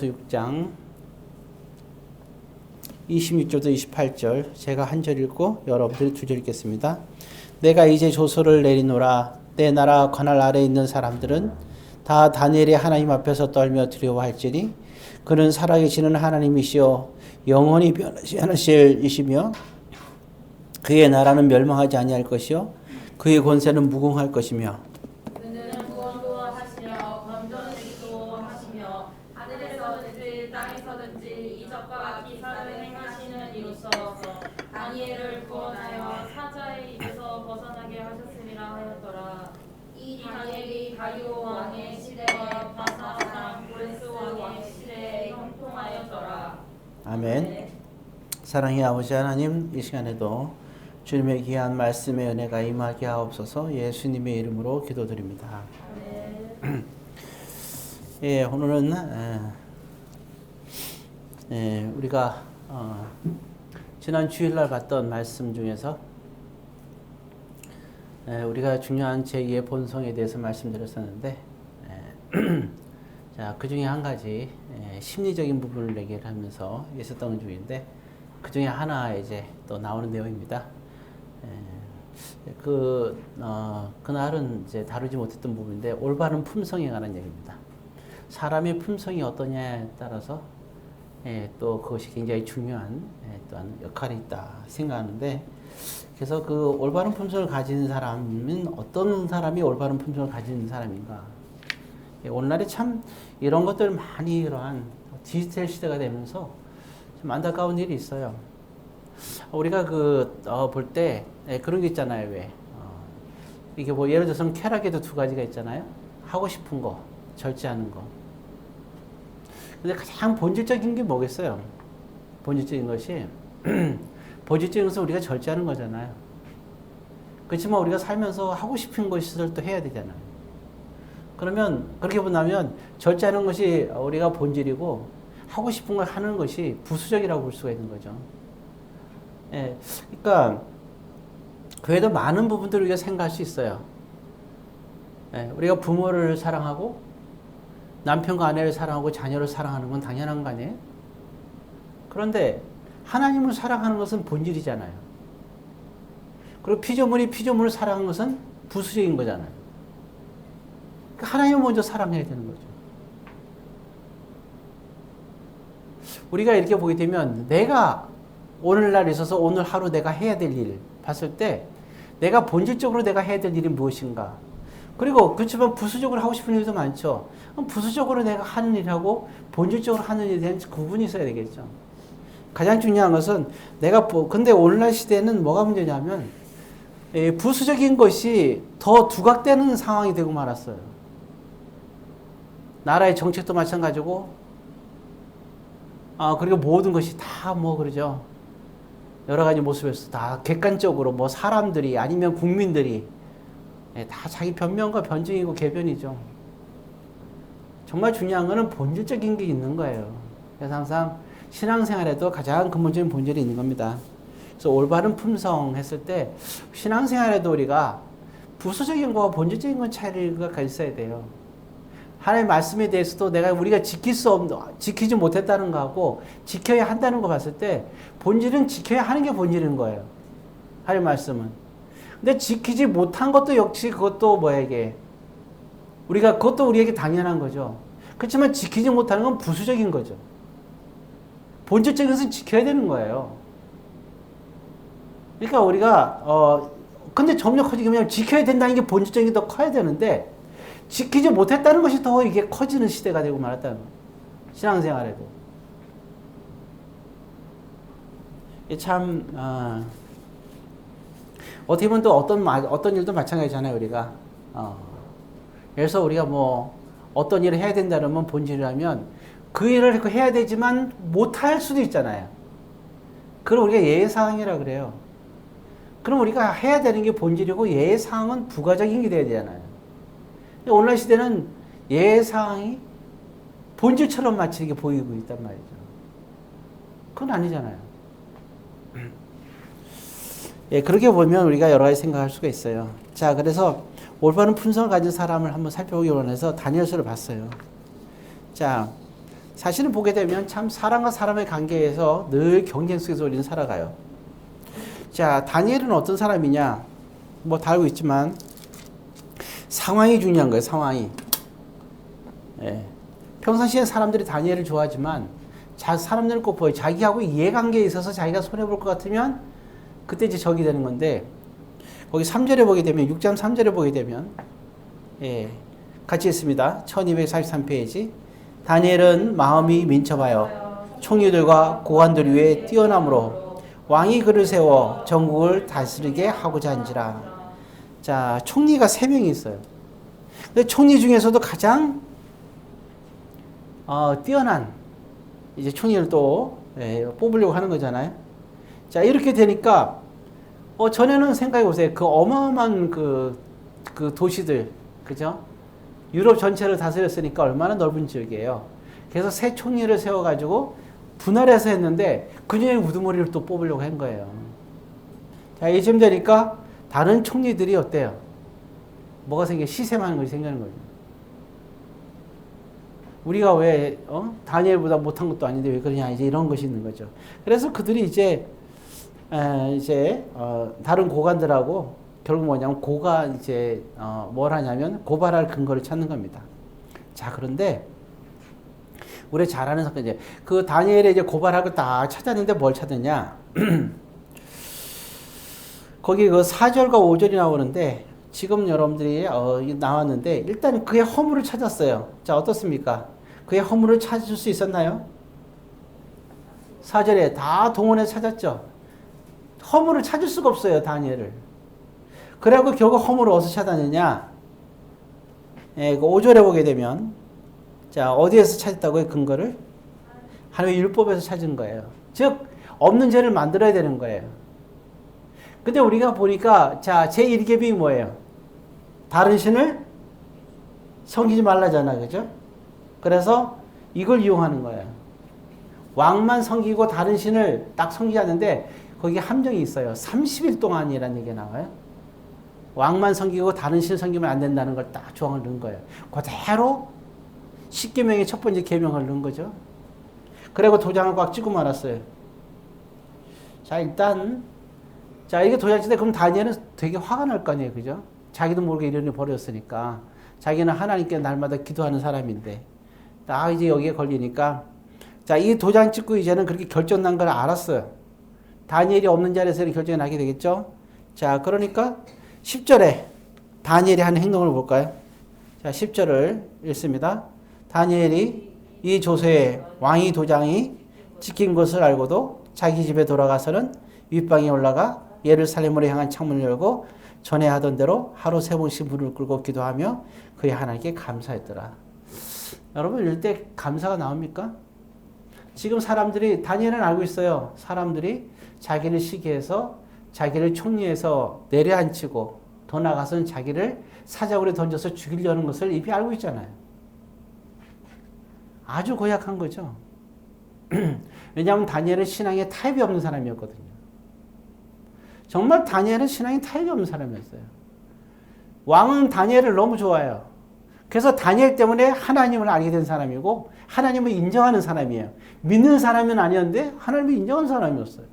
6장 26절부터 28절 제가 한 절 읽고 여러분들이 두 절 읽겠습니다. 내가 이제 조서를 내리노라. 내 나라 관할 아래 있는 사람들은 다 다니엘이 하나님 앞에서 떨며 두려워할지니 그는 살아계시는 하나님이시요 영원히 변하지 않으실 이시며 그의 나라는 멸망하지 아니할 것이요 그의 권세는 무궁할 것이며 그는 구원도 하시며 건져내기도 하시며 하늘에서든지 땅에서든지 이적과 기사를 행하시는 이로써 다니엘을 구원하여 사자의 입에서 벗어나게 하셨음이라 하였더라. 이 다니엘이 다리오 왕의 시대와 바사 왕 고레스 왕의 시대에 형통하였더라. 아멘. 사랑의 아버지 하나님, 이 시간에도 주님의 귀한 말씀의 은혜가 임하게 하옵소서. 예수님의 이름으로 기도드립니다. 예, 오늘은 우리가 지난 주일날 봤던 말씀 중에서 우리가 중요한 제2의 본성에 대해서 말씀드렸었는데 자, 그 중에 한 가지 심리적인 부분을 얘기를 하면서 있었던 중인데 그 중에 하나 이제 또 나오는 내용입니다. 그날은 이제 다루지 못했던 부분인데 올바른 품성에 관한 얘기입니다. 사람의 품성이 어떠냐에 따라서 또 그것이 굉장히 중요한 또한 역할이 있다 생각하는데, 그래서 그 올바른 품성을 가진 사람은 어떤 사람이 올바른 품성을 가진 사람인가? 오늘날에 참 이런 것들 많이 이러한 디지털 시대가 되면서 좀 안타까운 일이 있어요. 우리가 볼 때 그런 게 있잖아요. 왜 이게 뭐 예를 들어서 쾌락에도 두 가지가 있잖아요. 하고 싶은 거, 절제하는 거. 근데 가장 본질적인 게 뭐겠어요? 본질적인 것이 본질적인 것은 우리가 절제하는 거잖아요. 그렇지만 우리가 살면서 하고 싶은 것을 또 해야 되잖아요. 그러면 그렇게 본다면 절제하는 것이 우리가 본질이고 하고 싶은 걸 하는 것이 부수적이라고 볼 수가 있는 거죠. 예, 그러니까 그래도 많은 부분들을 우리가 생각할 수 있어요. 예, 우리가 부모를 사랑하고 남편과 아내를 사랑하고 자녀를 사랑하는 건 당연한 거 아니에요? 그런데 하나님을 사랑하는 것은 본질이잖아요. 그리고 피조물을 사랑하는 것은 부수적인 거잖아요. 그러니까 하나님을 먼저 사랑해야 되는 거죠. 우리가 이렇게 보게 되면 내가 오늘날 있어서 오늘 하루 내가 해야 될 일 봤을 때 내가 본질적으로 내가 해야 될 일이 무엇인가. 그리고 그렇지만 부수적으로 하고 싶은 일도 많죠. 그럼 부수적으로 내가 하는 일하고 본질적으로 하는 일에 대한 구분이 있어야 되겠죠. 가장 중요한 것은 근데 오늘날 시대는 뭐가 문제냐면 부수적인 것이 더 두각되는 상황이 되고 말았어요. 나라의 정책도 마찬가지고 그리고 모든 것이 다 그러죠. 여러 가지 모습에서 다 객관적으로 사람들이 아니면 국민들이 다 자기 변명과 변증이고 개변이죠. 정말 중요한 거는 본질적인 게 있는 거예요. 그래서 항상 신앙생활에도 가장 근본적인 본질이 있는 겁니다. 그래서 올바른 품성 했을 때 신앙생활에도 우리가 부수적인 거와 본질적인 건 차이가 있어야 돼요. 하나님의 말씀에 대해서도 우리가 지키지 못했다는 거하고 지켜야 한다는 거 봤을 때 본질은 지켜야 하는 게 본질인 거예요. 하나님의 말씀은. 근데 지키지 못한 것도 역시 그것도 그것도 우리에게 당연한 거죠. 그렇지만 지키지 못하는 건 부수적인 거죠. 본질적인 것은 지켜야 되는 거예요. 그러니까 우리가 근데 점점 커지면 지켜야 된다는 게 본질적인 게 더 커야 되는데 지키지 못했다는 것이 더 이게 커지는 시대가 되고 말았다는 거예요. 신앙생활에도. 참, 어떻게 보면 또 어떤 일도 마찬가지잖아요, 우리가. 그래서 우리가 어떤 일을 해야 된다면 본질이라면 그 일을 해야 되지만 못할 수도 있잖아요. 그럼 우리가 예외사항이라 그래요. 그럼 우리가 해야 되는 게 본질이고 예외사항은 부가적인 게 돼야 되잖아요. 오늘날 시대는 예외사항이 본질처럼 마치 이렇게 보이고 있단 말이죠. 그건 아니잖아요. 예, 그렇게 보면 우리가 여러 가지 생각할 수가 있어요. 자, 그래서 올바른 품성을 가진 사람을 한번 살펴보기 원해서 다니엘서를 봤어요. 자, 사실은 보게 되면 참 사람과 사람의 관계에서 늘 경쟁 속에서 우리는 살아가요. 자, 다니엘은 어떤 사람이냐? 뭐 다 알고 있지만 상황이 중요한 거예요. 상황이. 예. 평상시에 사람들이 다니엘을 좋아하지만 사람들은 꼭 보여요. 자기하고 이해관계에 있어서 자기가 손해볼 것 같으면 그때 이제 적이 되는 건데 거기 3절에 보게 되면 6장 3절에 보게 되면 예, 같이 있습니다. 1243페이지 다니엘은 마음이 민첩하여 총리들과 고관들 위에 뛰어남으로 왕이 그를 세워 전국을 다스리게 하고자 한지라. 자, 총리가 3명이 있어요. 근데 총리 중에서도 가장 뛰어난 이제 총리를 또 뽑으려고 하는 거잖아요. 자, 이렇게 되니까 전에는 생각해 보세요. 그 어마어마한 그 도시들, 그죠? 유럽 전체를 다스렸으니까 얼마나 넓은 지역이에요. 그래서 새 총리를 세워가지고 분할해서 했는데 그 중에 우두머리를 또 뽑으려고 한 거예요. 자, 이쯤 되니까 다른 총리들이 어때요? 뭐가 생겨? 시샘하는 것이 생기는 거죠. 우리가 왜 다니엘보다 못한 것도 아닌데 왜 그러냐 이제 이런 것이 있는 거죠. 그래서 그들이 이제 다른 고관들하고 결국 뭐냐면 이제 뭘 하냐면 고발할 근거를 찾는 겁니다. 자, 그런데 우리 잘 아는 사건 이제 그 다니엘이 이제 고발하고 딱 찾았는데 뭘 찾았냐? 거기 그 4절과 5절이 나오는데 지금 여러분들이 나왔는데 일단 그의 허물을 찾았어요. 자, 어떻습니까? 그의 허물을 찾을 수 있었나요? 4절에 다 동원해서 찾았죠. 허물을 찾을 수가 없어요, 다니엘을. 그래갖고 결국 허물을 어디서 찾았느냐? 그 5절에 보게 되면 자, 어디에서 찾았다고요? 근거를? 하나님의 율법에서 찾은 거예요. 즉 없는 죄를 만들어야 되는 거예요. 근데 우리가 보니까 자, 제1계명이 뭐예요? 다른 신을 섬기지 말라잖아, 그죠? 그래서 이걸 이용하는 거예요. 왕만 섬기고 다른 신을 딱 섬기지 않는데 거기 함정이 있어요. 30일 동안이라는 얘기가 나와요. 왕만 섬기고 다른 신을 섬기면 안 된다는 걸 딱 조항을 넣은 거예요. 그대로 10계명의 첫 번째 계명을 넣은 거죠. 그리고 도장을 꽉 찍고 말았어요. 자, 일단 이게 도장 찍는데 그럼 다니엘은 되게 화가 날 거 아니에요, 그죠? 자기도 모르게 이런 일을 벌였으니까 자기는 하나님께 날마다 기도하는 사람인데 딱 이제 여기에 걸리니까 자, 이 도장 찍고 이제는 그렇게 결정난 걸 알았어요. 다니엘이 없는 자리에서 결정이 나게 되겠죠. 자, 그러니까 10절에 다니엘이 하는 행동을 볼까요? 자, 10절을 읽습니다. 다니엘이 이 조서에 왕이 도장이 찍힌 것을 알고도 자기 집에 돌아가서는 윗방에 올라가 예루살렘으로 향한 창문을 열고 전에 하던 대로 하루 3번씩 무릎을 꿇고 기도하며 그의 하나님께 감사했더라. 여러분, 이럴 때 감사가 나옵니까? 지금 사람들이, 다니엘은 알고 있어요. 사람들이 자기를 시기해서 자기를 총리에서 내려앉히고 더 나아가서는 자기를 사자굴에 던져서 죽이려는 것을 이미 알고 있잖아요. 아주 고약한 거죠. 왜냐하면 다니엘은 신앙에 타협이 없는 사람이었거든요. 정말 다니엘은 신앙에 타협이 없는 사람이었어요. 왕은 다니엘을 너무 좋아해요. 그래서 다니엘 때문에 하나님을 알게 된 사람이고 하나님을 인정하는 사람이에요. 믿는 사람은 아니었는데 하나님을 인정하는 사람이었어요.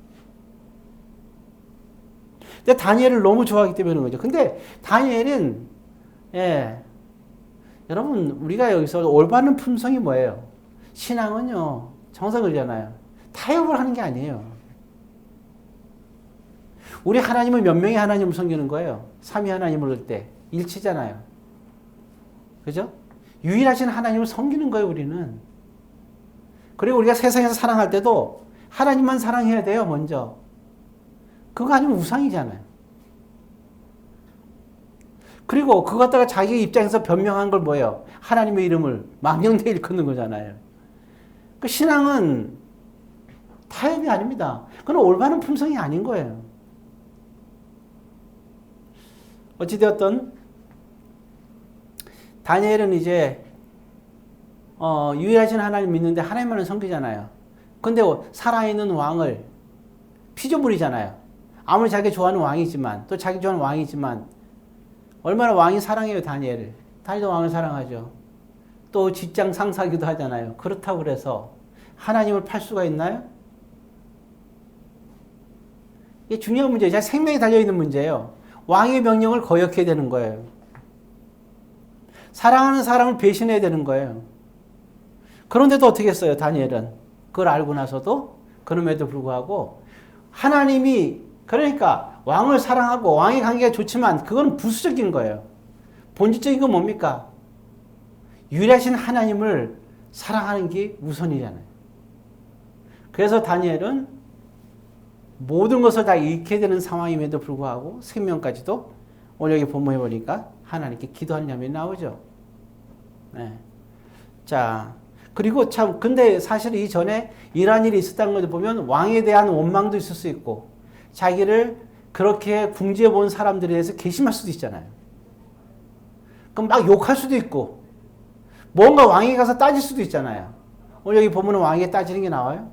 근데 다니엘을 너무 좋아하기 때문에 그런 거죠. 근데 다니엘은 여러분, 우리가 여기서 올바른 품성이 뭐예요? 신앙은요, 정석이잖아요. 타협을 하는 게 아니에요. 우리 하나님은 몇 명의 하나님을 섬기는 거예요? 삼위 하나님을 볼 때 일치잖아요. 그죠? 유일하신 하나님을 섬기는 거예요, 우리는. 그리고 우리가 세상에서 사랑할 때도 하나님만 사랑해야 돼요, 먼저. 그거 아니면 우상이잖아요. 그리고 그거 갖다가 자기 입장에서 변명한 걸 뭐예요? 하나님의 이름을 망령되이 일컫는 거잖아요. 그 신앙은 타협이 아닙니다. 그건 올바른 품성이 아닌 거예요. 어찌되었든 다니엘은 이제 유일하신 하나님 믿는데 하나님만을 섬기잖아요. 근데 살아있는 왕을 피조물이잖아요. 아무리 자기 좋아하는 왕이지만 또 자기 좋아하는 왕이지만 얼마나 왕이 사랑해요, 다니엘을. 다니엘도 왕을 사랑하죠. 또 직장 상사기도 하잖아요. 그렇다고 그래서 하나님을 팔 수가 있나요? 이게 중요한 문제예요. 제 생명이 달려있는 문제예요. 왕의 명령을 거역해야 되는 거예요. 사랑하는 사람을 배신해야 되는 거예요. 그런데도 어떻게 했어요, 다니엘은? 그걸 알고 나서도 그럼에도 불구하고 하나님이 그러니까 왕을 사랑하고 왕의 관계가 좋지만 그건 부수적인 거예요. 본질적인 건 뭡니까? 유일하신 하나님을 사랑하는 게 우선이잖아요. 그래서 다니엘은 모든 것을 다 잃게 되는 상황임에도 불구하고 생명까지도 오늘 여기 본문에 보니까 하나님께 기도하는 장면이 나오죠. 네. 자, 그리고 참 근데 사실 이전에 이러한 일이 있었다는 것을 보면 왕에 대한 원망도 있을 수 있고 자기를 그렇게 궁지에 본 사람들에 대해서 괘씸할 수도 있잖아요. 그럼 막 욕할 수도 있고 뭔가 왕에게 가서 따질 수도 있잖아요. 오늘 여기 보면 왕에게 따지는 게 나와요?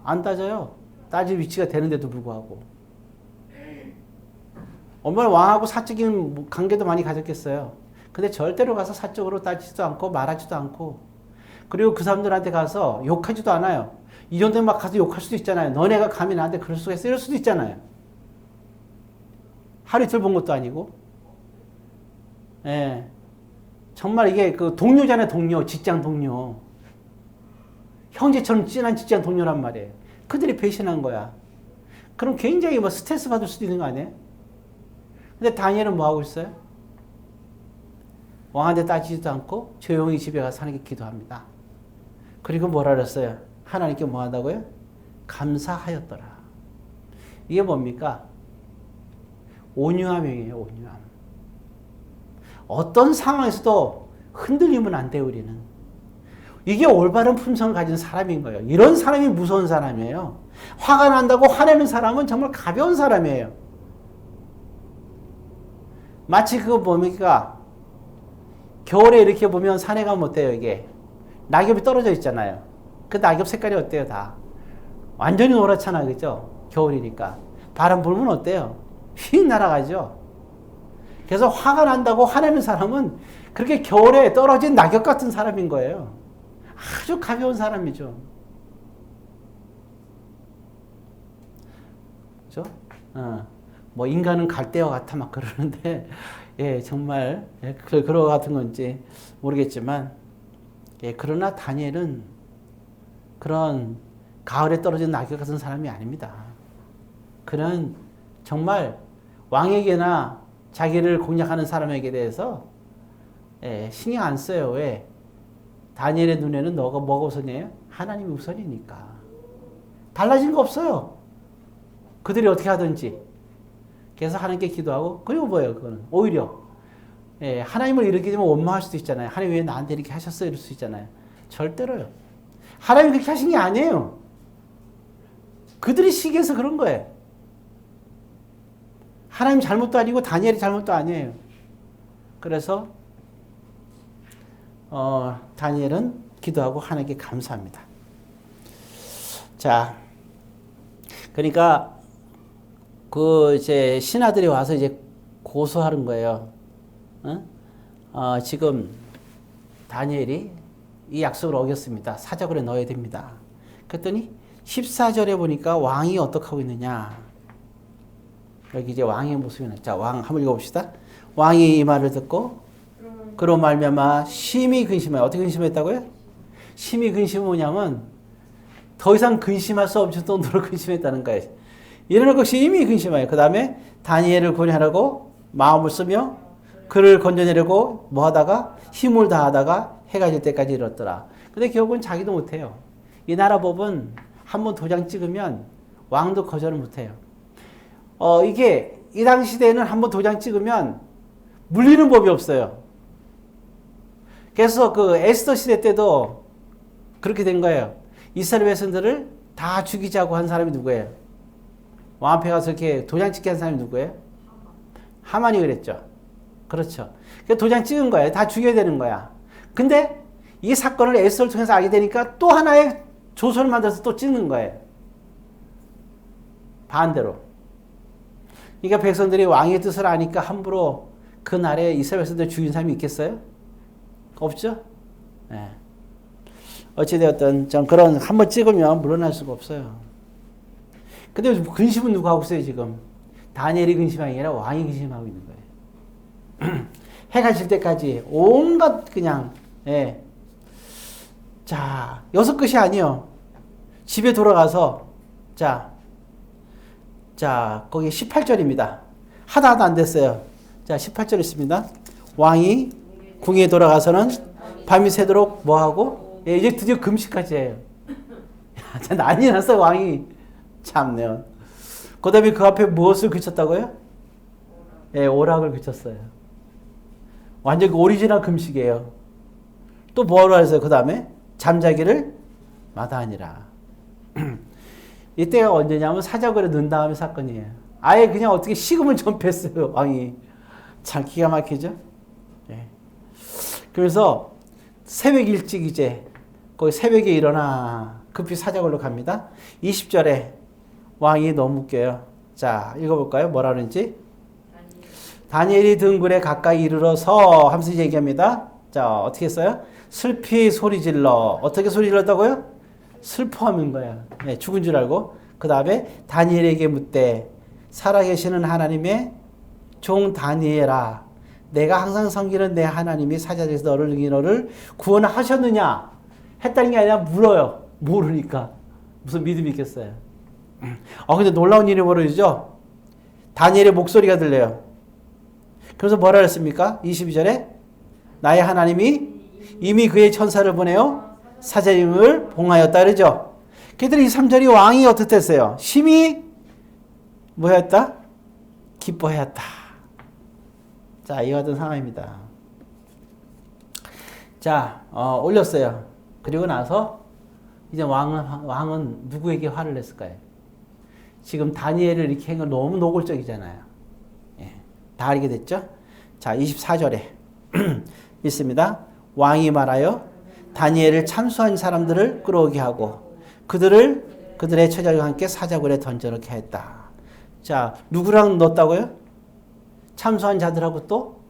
안 따져요. 따질 위치가 되는데도 불구하고. 얼마나 왕하고 사적인 관계도 많이 가졌겠어요. 근데 절대로 가서 사적으로 따지지도 않고 말하지도 않고 그리고 그 사람들한테 가서 욕하지도 않아요. 이 정도면 막 가서 욕할 수도 있잖아요. 너네가 감히 나한테 그럴 수가 있어? 이럴 수도 있잖아요. 하루 이틀 본 것도 아니고. 예. 정말 이게 그 동료잖아요, 동료. 직장 동료. 형제처럼 친한 직장 동료란 말이에요. 그들이 배신한 거야. 그럼 굉장히 뭐 스트레스 받을 수도 있는 거 아니에요? 근데 다니엘은 뭐 하고 있어요? 왕한테 따지지도 않고 조용히 집에 가서 하나님께 기도합니다. 그리고 뭐라 그랬어요? 하나님께 뭐 한다고요? 감사하였더라. 이게 뭡니까? 온유함이에요, 온유함. 어떤 상황에서도 흔들리면 안 돼요, 우리는. 이게 올바른 품성을 가진 사람인 거예요. 이런 사람이 무서운 사람이에요. 화가 난다고 화내는 사람은 정말 가벼운 사람이에요. 마치 그거 뭡니까? 겨울에 이렇게 보면 산에 가면 어때요, 이게? 낙엽이 떨어져 있잖아요. 그 낙엽 색깔이 어때요, 다? 완전히 노랗잖아, 그죠? 겨울이니까. 바람 불면 어때요? 휙 날아가죠? 그래서 화가 난다고 화내는 사람은 그렇게 겨울에 떨어진 낙엽 같은 사람인 거예요. 아주 가벼운 사람이죠. 그죠? 뭐 인간은 갈대와 같아 막 그러는데, 예, 정말, 예, 그런 것 같은 건지 모르겠지만, 예, 그러나 다니엘은 그런 가을에 떨어진 낙엽 같은 사람이 아닙니다. 그는 정말 왕에게나 자기를 공략하는 사람에게 대해서 예, 신경 안 써요. 왜? 다니엘의 눈에는 너가 뭐가 우선이에요? 하나님이 우선이니까. 달라진 거 없어요. 그들이 어떻게 하든지. 그래서 하나님께 기도하고 그리고 뭐예요? 그거는 오히려 예, 하나님을 이렇게 되면 원망할 수도 있잖아요. 하나님 왜 나한테 이렇게 하셨어요? 이럴 수 있잖아요. 절대로요. 하나님이 그렇게 하신 게 아니에요. 그들이 시기해서 그런 거예요. 하나님 잘못도 아니고 다니엘의 잘못도 아니에요. 그래서 다니엘은 기도하고 하나님께 감사합니다. 자, 그러니까 그 이제 신하들이 와서 이제 고소하는 거예요. 지금 다니엘이 이 약속을 어겼습니다. 사적으로 넣어야 됩니다. 그랬더니 14절에 보니까 왕이 어떻게 하고 있느냐. 여기 이제 왕의 모습이 나죠. 자, 왕 한번 읽어봅시다. 왕이 이 말을 듣고 그로 말미암아 심히 근심해요. 어떻게 근심했다고요? 심히 근심은 뭐냐면 더 이상 근심할 수 없을 정도로 근심했다는 거예요. 이러는 심히 근심해요. 그 다음에 다니엘을 구원하라고 마음을 쓰며 그를 건져내려고 뭐 하다가 힘을 다하다가 해가 질 때까지 이뤘더라. 근데 결국은 자기도 못해요. 이 나라 법은 한번 도장 찍으면 왕도 거절을 못해요. 이게 이 당시 시대에는 한번 도장 찍으면 물리는 법이 없어요. 그래서 그 에스더 시대 때도 그렇게 된 거예요. 이스라엘 백성들을 다 죽이자고 한 사람이 누구예요? 왕 앞에 가서 이렇게 도장 찍게 한 사람이 누구예요? 하만이 그랬죠. 그렇죠. 도장 찍은 거예요. 다 죽여야 되는 거야. 근데 이 사건을 에스더를 통해서 알게 되니까 또 하나의 조서를 만들어서 또 찍는 거예요. 반대로. 그러니까 백성들이 왕의 뜻을 아니까 함부로 그 날에 이스라엘 백성들 죽인 사람이 있겠어요? 없죠? 예. 어찌되었든 전 그런 한번 찍으면 물러날 수가 없어요. 근데 근심은 누가 하고 있어요 지금? 다니엘이 근심하는 게 아니라 왕이 근심하고 있는 거예요. 해가 질 때까지 온갖 그냥 예. 자 6끝이 아니요. 집에 돌아가서 자 거기 18절입니다. 하다 안 됐어요. 자 18절 있습니다. 왕이 궁에 돌아가서는 밤이 새도록 뭐하고 예, 이제 드디어 금식까지 해요. 야, 난리 났어 왕이. 참네요. 그 다음에 그 앞에 무엇을 그쳤다고요? 예, 오락을 그쳤어요. 완전 오리지널 금식이에요. 또 뭐하러 했어요? 그 다음에 잠자기를 마다하니라. 이때가 언제냐면 사자굴에 넣은 다음에 사건이에요. 아예 그냥 어떻게 식음을 전폐했어요 왕이. 참 기가 막히죠. 예. 그래서 새벽 일찍 이제 거기 새벽에 일어나 급히 사자굴로 갑니다. 20절에 왕이 너무 웃겨요. 자 읽어볼까요? 뭐라 그러는지. 다니엘이 등굴에 가까이 이르러서 하면서 얘기합니다. 자 어떻게 했어요? 슬피 소리질러. 어떻게 소리질렀다고요? 슬퍼하는 거야. 네, 죽은 줄 알고. 그 다음에 다니엘에게 묻되 살아계시는 하나님의 종 다니엘아, 내가 항상 섬기는 내 하나님이 사자들에서 너를 능히 너를 구원하셨느냐 했다는 게 아니라 물어요. 모르니까 무슨 믿음이 있겠어요. 근데 놀라운 일이 벌어지죠. 다니엘의 목소리가 들려요. 그래서 뭐라 그랬습니까? 22절에 나의 하나님이 이미 그의 천사를 보내어 사자임을 봉하였다 그러죠. 그랬더니 23절이 왕이 어떻댔어요? 심히 뭐였다? 기뻐하였다. 자, 이와 같은 상황입니다. 자, 올렸어요. 그리고 나서 이제 왕은 누구에게 화를 냈을까요? 지금 다니엘을 이렇게 한 건 너무 노골적이잖아요. 예, 다 알게 됐죠? 자, 24절에 있습니다. 왕이 말하여 다니엘을 참수한 사람들을 끌어오게 하고 그들의 처자들과 함께 사자굴에 던져넣게 했다. 자, 누구랑 넣었다고요? 참수한 자들하고 또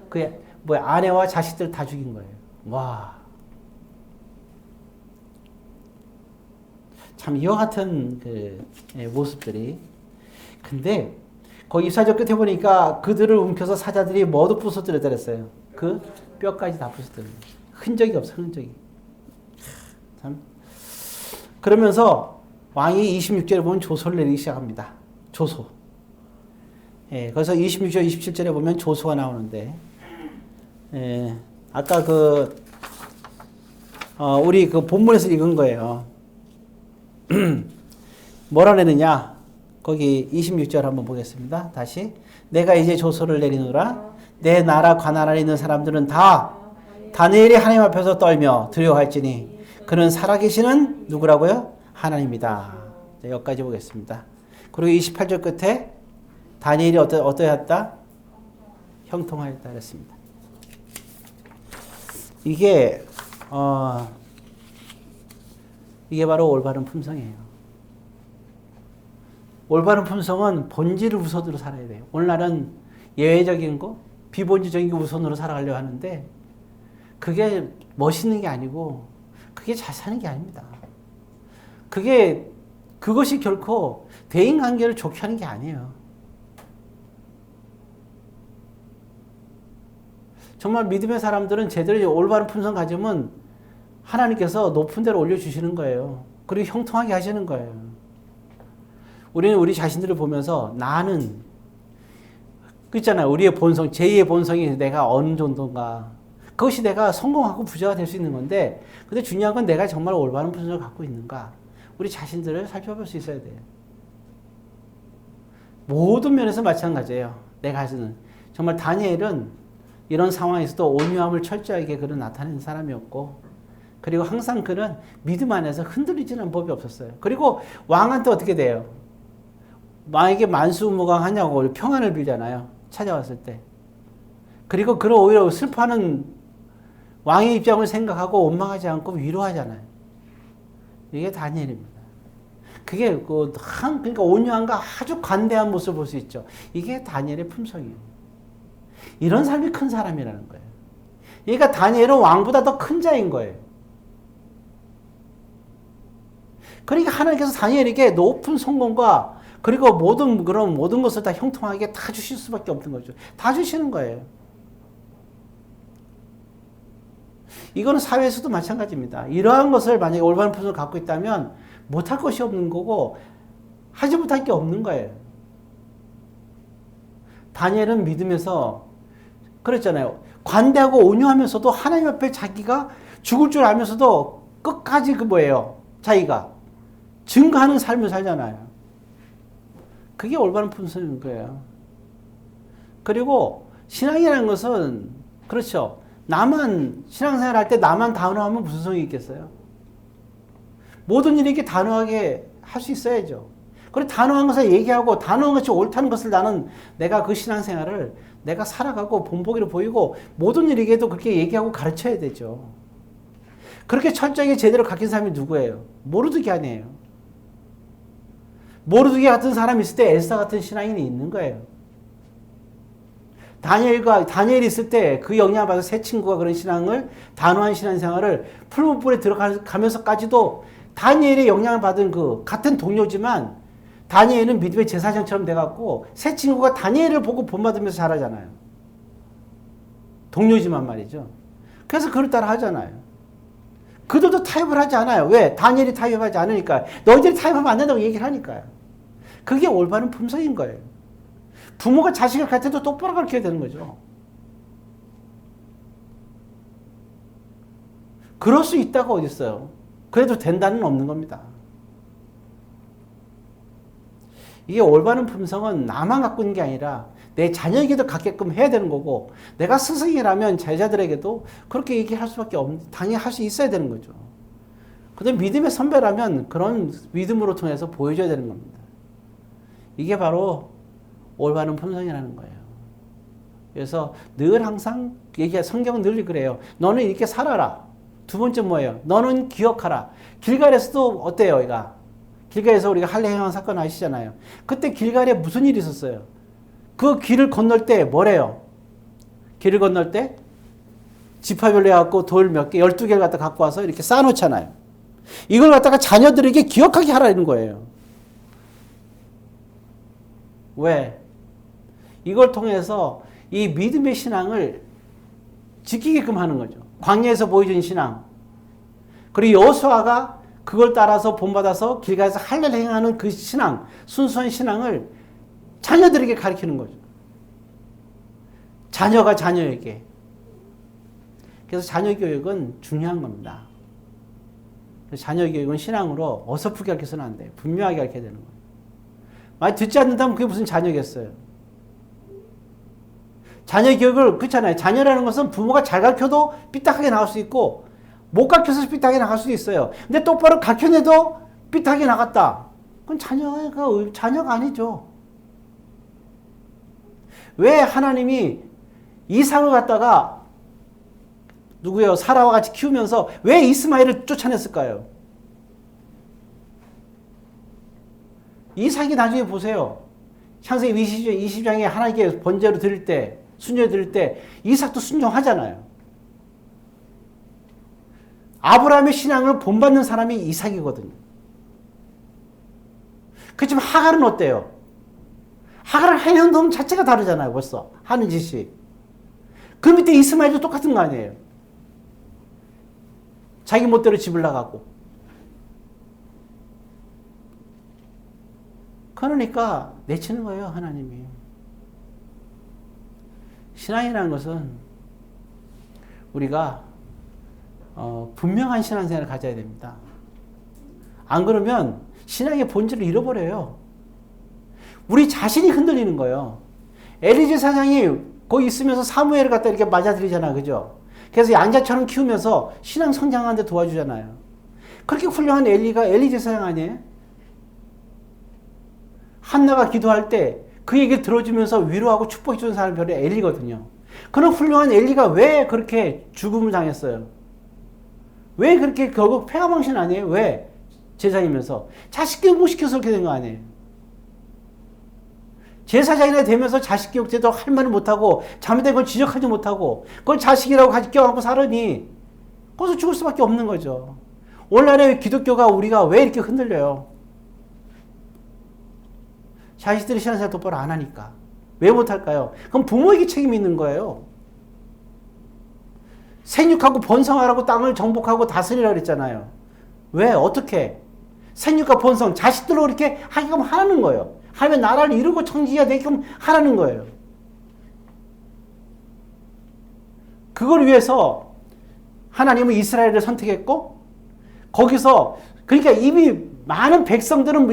그의 아내와 자식들 다 죽인 거예요. 와, 참 이와 같은 모습들이. 근데 거기 24절 끝에 보니까 그들을 움켜서 사자들이 모두 부서뜨렸다 그랬어요. 그 뼈까지 다 부서뜨렸어요. 흔적이 없어, 흔적이. 참. 그러면서 왕이 26절에 보면 조소를 내리기 시작합니다. 조소. 예, 그래서 26절, 27절에 보면 조소가 나오는데, 예, 아까 우리 본문에서 읽은 거예요. 뭐라 내느냐? 거기 26절 한번 보겠습니다. 다시. 내가 이제 조소를 내리노라. 내 나라 관할 안에 있는 사람들은 다 다니엘이 하나님 앞에서 떨며 두려워할지니 그는 살아계시는 누구라고요? 하나님이다. 자, 여기까지 보겠습니다. 그리고 28절 끝에 다니엘이 어떠했다? 형통하였다 그랬습니다. 이게 바로 올바른 품성이에요. 올바른 품성은 본질을 우선으로 살아야 돼요. 오늘날은 예외적인 거, 비본질적인 거 우선으로 살아가려고 하는데 그게 멋있는 게 아니고 그게 잘 사는 게 아닙니다. 그것이 결코 대인관계를 좋게 하는 게 아니에요. 정말 믿음의 사람들은 제대로 올바른 품성 가지면 하나님께서 높은 데로 올려주시는 거예요. 그리고 형통하게 하시는 거예요. 우리는 우리 자신들을 보면서 나는 있잖아요. 우리의 본성, 제2의 본성이 내가 어느 정도인가. 그것이 내가 성공하고 부자가 될 수 있는 건데, 근데 중요한 건 내가 정말 올바른 품성을 갖고 있는가. 우리 자신들을 살펴볼 수 있어야 돼요. 모든 면에서 마찬가지예요. 내가 하시는. 정말 다니엘은 이런 상황에서도 온유함을 철저하게 그는 나타내는 사람이었고, 그리고 항상 그는 믿음 안에서 흔들리지는 법이 없었어요. 그리고 왕한테 어떻게 돼요? 왕에게 만수무강하냐고 평안을 빌잖아요. 찾아왔을 때. 그리고 그를 오히려 슬퍼하는 왕의 입장을 생각하고 원망하지 않고 위로하잖아요. 이게 다니엘입니다. 그게 그러니까 온유함과 아주 관대한 모습을 볼 수 있죠. 이게 다니엘의 품성이에요. 이런 삶이 큰 사람이라는 거예요. 그러니까 다니엘은 왕보다 더 큰 자인 거예요. 그러니까 하나님께서 다니엘에게 높은 성공과 그리고 모든 것을 다 형통하게 다 주실 수밖에 없는 거죠. 다 주시는 거예요. 이거는 사회에서도 마찬가지입니다. 이러한 것을 만약에 올바른 품성을 갖고 있다면 못할 것이 없는 거고 하지 못할 게 없는 거예요. 다니엘은 믿음에서 그랬잖아요. 관대하고 온유하면서도 하나님 앞에 자기가 죽을 줄 알면서도 끝까지 자기가 증거하는 삶을 살잖아요. 그게 올바른 품성인 거예요. 그리고 신앙이라는 것은 그렇죠. 나만 신앙생활 할 때 나만 단호하면 무슨 소용이 있겠어요? 모든 일에게 단호하게 할 수 있어야죠. 그리고 단호한 것을 얘기하고 단호한 것이 옳다는 것을 내가 그 신앙생활을 내가 살아가고 본보기로 보이고 모든 일에게도 그렇게 얘기하고 가르쳐야 되죠. 그렇게 철저하게 제대로 가르친 사람이 누구예요? 모르드게 아니에요. 모르드게 같은 사람이 있을 때 엘사 같은 신앙인이 있는 거예요. 다니엘이 있을 때 그 영향을 받은 세 친구가 그런 신앙을 단호한 신앙생활을 풀무불에 들어가면서까지도 다니엘의 영향을 받은 그 같은 동료지만 다니엘은 믿음의 제사장처럼 돼갖고 세 친구가 다니엘을 보고 본받으면서 자라잖아요. 동료지만 말이죠. 그래서 그를 따라 하잖아요. 그들도 타협을 하지 않아요. 왜? 다니엘이 타협하지 않으니까. 너희들이 타협하면 안 된다고 얘기를 하니까요. 그게 올바른 품성인 거예요. 부모가 자식을 가르칠 때도 똑바로 가르쳐야 되는 거죠. 그럴 수 있다가 어디 있어요. 그래도 된다는 없는 겁니다. 이게 올바른 품성은 나만 갖고 있는 게 아니라 내 자녀에게도 갖게끔 해야 되는 거고 내가 스승이라면 제자들에게도 그렇게 얘기할 수밖에 당연히 할 수 있어야 되는 거죠. 그런데 믿음의 선배라면 그런 믿음으로 통해서 보여줘야 되는 겁니다. 이게 바로 올바른 품성이라는 거예요. 그래서 늘 항상 성경은 늘 그래요. 너는 이렇게 살아라. 두 번째 뭐예요? 너는 기억하라. 길갈에서도 어때요? 길갈에서 우리가 할례 행한 사건 아시잖아요. 그때 길갈에 무슨 일이 있었어요? 그 길을 건널 때 뭐래요? 길을 건널 때 지파별로 해갖고 돌 몇 개, 12개를 갖다 갖고 와서 이렇게 쌓아놓잖아요. 이걸 갖다가 자녀들에게 기억하게 하라는 거예요. 왜? 이걸 통해서 이 믿음의 신앙을 지키게끔 하는 거죠. 광야에서 보여준 신앙. 그리고 여호수아가 그걸 따라서 본받아서 길가에서 할례를 행하는 그 신앙, 순수한 신앙을 자녀들에게 가르치는 거죠. 자녀가 자녀에게. 그래서 자녀 교육은 중요한 겁니다. 자녀 교육은 신앙으로 어설프게 가르쳐서는 안 돼요. 분명하게 가르쳐야 되는 거예요. 만약 듣지 않는다면 그게 무슨 자녀겠어요. 자녀 교육을 그렇잖아요. 자녀라는 것은 부모가 잘 가르쳐도 삐딱하게 나올 수 있고 못 가르쳐서 삐딱하게 나갈 수도 있어요. 근데 똑바로 가르쳐내도 삐딱하게 나갔다. 그건 자녀가 아니죠. 왜 하나님이 이삭을 갖다가 사라와 같이 키우면서 왜 이스마엘을 쫓아냈을까요? 이삭이 나중에 보세요. 창세기 20장에 하나님께 번제로 드릴 때, 순절 드릴 때 이삭도 순종하잖아요. 아브라함의 신앙을 본받는 사람이 이삭이거든요. 그렇지만 하갈은 어때요? 하갈은 하는 놈 자체가 다르잖아요. 벌써 하는 짓이. 그 밑에 이스마엘도 똑같은 거 아니에요. 자기 멋대로 집을 나가고. 그러니까 내치는 거예요. 하나님이. 신앙이라는 것은 우리가 분명한 신앙생활을 가져야 됩니다. 안 그러면 신앙의 본질을 잃어버려요. 우리 자신이 흔들리는 거예요. 엘리 제사장이 거기 있으면서 사무엘을 갖다 이렇게 맞아들이잖아. 그죠? 그래서 양자처럼 키우면서 신앙 성장하는 데 도와주잖아요. 그렇게 훌륭한 엘리 제사장 아니에요? 한나가 기도할 때 그 얘기를 들어주면서 위로하고 축복해 주는 사람이 바로 엘리거든요. 그런 훌륭한 엘리가 왜 그렇게 죽음을 당했어요? 왜 그렇게 결국 폐가망신 아니에요? 왜? 제사이면서 자식 교육 못 시켜서 그렇게 된 거 아니에요? 제사장이나 되면서 자식 교육 제대로 할 말을 못하고 잘못된 걸 지적하지 못하고 그걸 자식이라고 같이 껴안고 살으니 거기서 죽을 수밖에 없는 거죠. 오늘날의 기독교가 우리가 왜 이렇게 흔들려요? 자식들이 신앙생활 똑바로 안 하니까. 왜 못할까요? 그럼 부모에게 책임이 있는 거예요. 생육하고 번성하라고 땅을 정복하고 다스리라고 그랬잖아요. 왜? 어떻게? 생육과 번성, 자식들로 그렇게 하게끔 하라는 거예요. 하면 나라를 이루고 청지기가 되게끔 하라는 거예요. 그걸 위해서 하나님은 이스라엘을 선택했고 거기서 그러니까 이미 많은 백성들은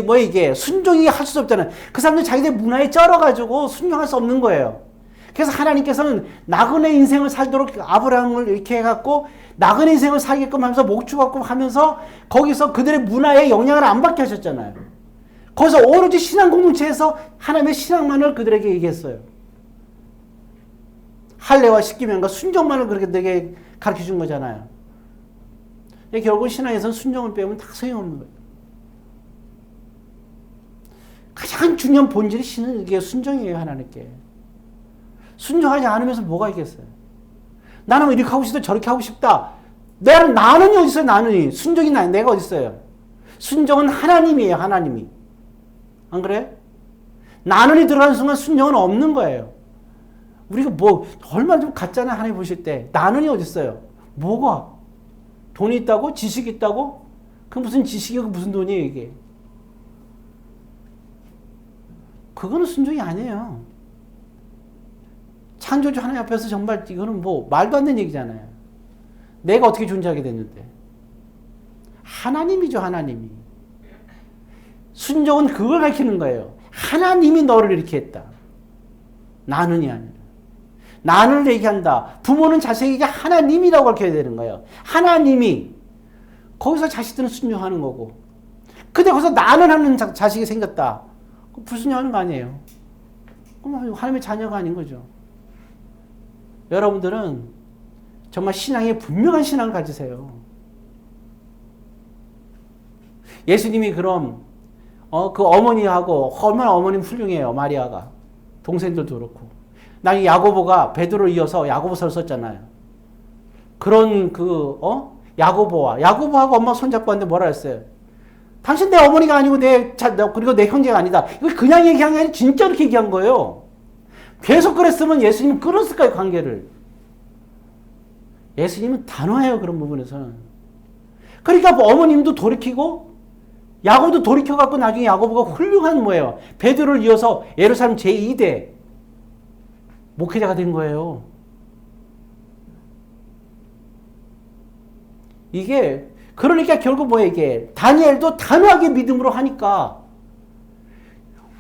뭐 이게 순종이 할 수 없잖아요. 그 사람들 자기들 문화에 쩔어가지고 순종할 수 없는 거예요. 그래서 하나님께서는 나그네 인생을 살도록 아브라함을 이렇게 해갖고 나그네 인생을 살게끔 하면서 목축하고 하면서 거기서 그들의 문화에 영향을 안 받게 하셨잖아요. 거기서 오로지 신앙 공동체에서 하나님의 신앙만을 그들에게 얘기했어요. 할례와 십계명과 순종만을 그렇게 내게 가르쳐 준 거잖아요. 결국 신앙에서는 순종을 빼면 다 소용없는 거예요. 가장 중요한 본질이 신은 이게 순종이에요. 하나님께. 순종하지 않으면서 뭐가 있겠어요? 나는 이렇게 하고 싶다 저렇게 하고 싶다. 나는이 어디 있어요? 나는이. 순종이 내가 어디 있어요? 순종은 하나님이에요. 하나님이. 안 그래? 나는이 들어가는 순간 순종은 없는 거예요. 우리가 얼마나 좀 같잖아. 하나님 보실 때. 나는이 어디 있어요? 뭐가? 돈이 있다고? 지식이 있다고? 그 무슨 지식이고 무슨 돈이에요 이게? 그거는 순종이 아니에요. 창조주 하나님 앞에서 정말 이거는 말도 안 되는 얘기잖아요. 내가 어떻게 존재하게 됐는데. 하나님이죠. 하나님이. 순종은 그걸 가르치는 거예요. 하나님이 너를 이렇게 했다. 나는이 아니라. 나를 얘기한다. 부모는 자식에게 하나님이라고 가르쳐야 되는 거예요. 하나님이. 거기서 자식들은 순종하는 거고. 근데 거기서 나는 하는 자식이 생겼다. 불순종하는 거 아니에요. 그럼 하나님의 자녀가 아닌 거죠. 여러분들은 정말 신앙에 분명한 신앙을 가지세요. 예수님이 그럼 그 어머니하고 얼마나 어머님 훌륭해요. 마리아가. 동생들도 그렇고. 나중에 야고보가 베드로를 이어서 야고보서를 썼잖아요. 그런 야고보하고 엄마 손잡고 왔는데 뭐라 했어요? 당신 내 어머니가 아니고 그리고 내 형제가 아니다. 이거 그냥 얘기한 게 아니라 진짜 그렇게 얘기한 거예요. 계속 그랬으면 예수님은 끊었을까요, 관계를? 예수님은 단호해요, 그런 부분에서는. 그러니까 어머님도 돌이키고 야고보도 돌이켜갖고 나중에 야고보가 훌륭한 뭐예요? 베드로를 이어서 예루살렘 제2대 목회자가 된 거예요. 이게 그러니까 결국 이게 다니엘도 단호하게 믿음으로 하니까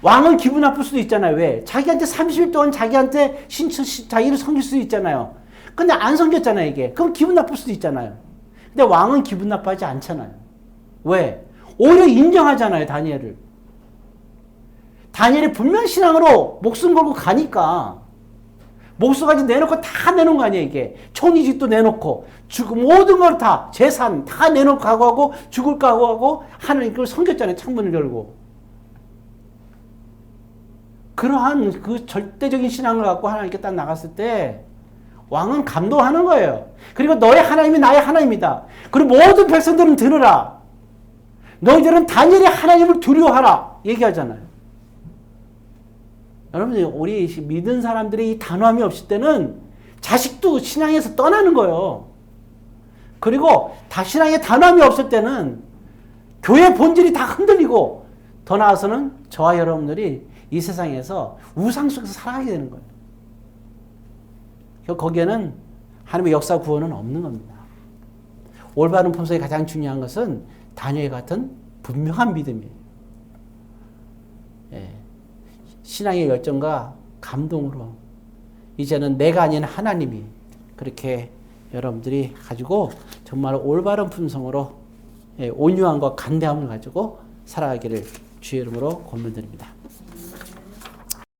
왕은 기분 나쁠 수도 있잖아요. 왜? 자기한테 30일 동안 자기한테 자기를 섬길 수도 있잖아요. 근데 안 섬겼잖아요, 이게. 그럼 기분 나쁠 수도 있잖아요. 근데 왕은 기분 나빠하지 않잖아요. 왜? 오히려 인정하잖아요, 다니엘을. 다니엘이 분명 신앙으로 목숨 걸고 가니까 목숨까지 내놓고 다 내놓은 거 아니에요, 이게. 총이집도 내놓고, 모든 걸 다, 재산 다 내놓고 각오하고, 죽을 각오하고, 하나님 그걸 섬겼잖아요, 창문을 열고. 그러한 그 절대적인 신앙을 갖고 하나님께 딱 나갔을 때, 왕은 감동하는 거예요. 그리고 너의 하나님이 나의 하나님이다. 그리고 모든 백성들은 들으라. 너희들은 다니엘의 하나님을 두려워하라. 얘기하잖아요. 여러분, 우리 믿은 사람들이 이 단호함이 없을 때는 자식도 신앙에서 떠나는 거예요. 그리고 신앙에 단호함이 없을 때는 교회 본질이 다 흔들리고 더 나아가서는 저와 여러분들이 이 세상에서 우상 속에서 살아가게 되는 거예요. 거기에는 하나님의 역사 구원은 없는 겁니다. 올바른 품성이 가장 중요한 것은 다니엘 같은 분명한 믿음이에요. 예. 신앙의 열정과 감동으로 이제는 내가 아닌 하나님이 그렇게 여러분들이 가지고 정말 올바른 품성으로 온유함과 간대함을 가지고 살아가기를 주의 이름으로 권면드립니다.